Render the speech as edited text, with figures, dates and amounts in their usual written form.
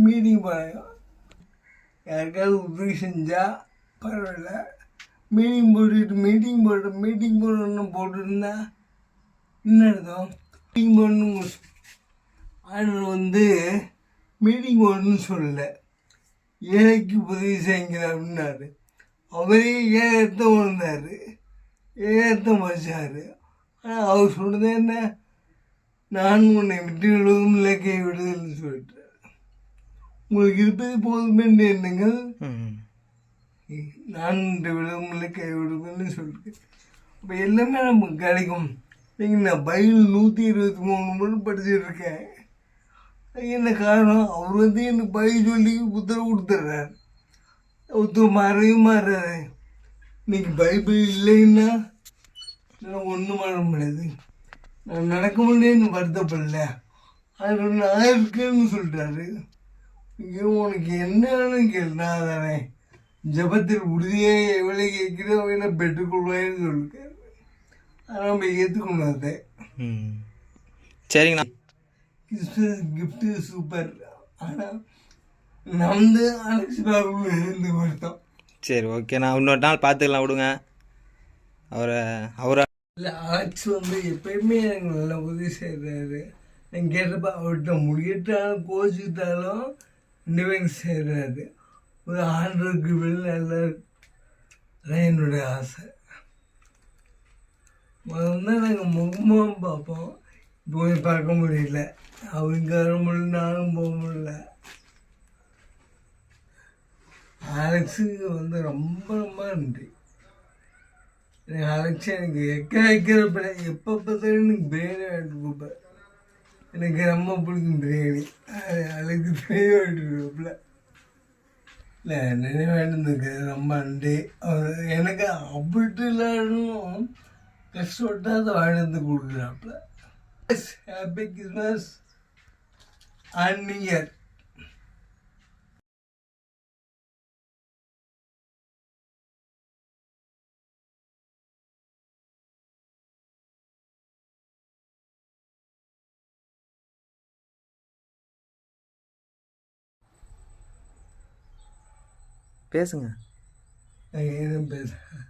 Meeting போகிறாங்க, யாருக்காவது உதவி செஞ்சால் பரவாயில்ல. மீட்டிங் போடணும்னு போட்டுருந்தா என்ன அர்த்தம்? மீட்டிங் போடணும் ஆர்டர் மீட்டிங் போடணும்னு சொல்லலை, ஏழைக்கு உதவி செய்யுங்க அப்படின்னாரு. அவரே ஏகத்தை உணர்ந்தார், ஏகத்தை மதிச்சார். ஆனால் அவர் சொல்கிறது என்ன, நான் உன்னை விட்டு விடுவதும் இல்லை கை விடுதல்னு சொல்லிட்டார். உங்களுக்கு இருப்பது போதும் என்று எண்ணுங்கள், நான் உன்னை விடுவதும் இல்லை கை விடுவதுன்னு சொல்லிட்டு. இப்போ எல்லாமே நமக்கு கிடைக்கும். நான் பைபிள் 123 முறை படிச்சுட்டு இருக்கேன். என்ன காரணம், அவர் எனக்கு பைபிள் சொல்லி உத்தரவு கொடுத்துட்றாரு. ஒருத்தர் மாறாரு. இன்னைக்கு பைபிள் இல்லைன்னா ஒன்றும் பண்ண முடியாது. நான் நடக்க முடியலன்னு வருத்தப்படல, அது நான் இருக்குன்னு சொல்லிட்டாரு. உனக்கு என்னன்னு கேள்னா தானே, ஜபத்தில் உறுதியாக எவ்வளோ கேட்கிறோ அவையில பெற்றுக்கொள்வாயின்னு சொல்லிருக்காரு. அதை நம்ம ஏற்றுக்கணும். அதை சரிங்கண்ணா. Christmas gift super. ஆனால் நம்ம அலெக்ஸ் பாபு இருந்து வருத்தம். சரி, ஓகே, நான் இன்னொரு நாள் பார்த்துக்கலாம், விடுங்க அவரை. இல்லை, அலெக்ஸ் எப்பயுமே எனக்கு நல்லா உதவி செய்கிறாரு. நான் கேட்டப்ப அவர்கிட்ட முடியட்டாலும் கோச்சிக்கிட்டாலும் ரெண்டுமே செய்கிறாரு. ஒரு ஆண்டருக்கு வெளில நல்லா அதான் என்னுடைய ஆசை. முதல்ல நாங்கள் முகமாக பார்ப்போம், இப்போ போய் பார்க்க முடியல. அவங்க வர முடியல, நானும் போக முடியல. அலெக்ஸுக்கு ரொம்ப ரொம்ப நன்றி. அலெக்ஸ் எனக்கு வைக்கிறப்ப எப்போ பார்த்தாலும் எனக்கு பிரியாணி வாங்கிட்டு கொடுப்பேன். எனக்கு ரொம்ப பிடிக்கும் பிரியாணி. அலெக்ஸ் பிரியாணி வாங்கிட்டு கொடுப்பல. இல்லை, நினைவாயிட்டு ரொம்ப நன்றி. அவர் எனக்கு அப்படிட்டு இல்லாடும் கஷ்டப்பட்டாத வாழ்ந்து கொடுக்குறாப்புல. Happy Christmas and new year. பேசுங்க. என்ன பேசுகிறேன்?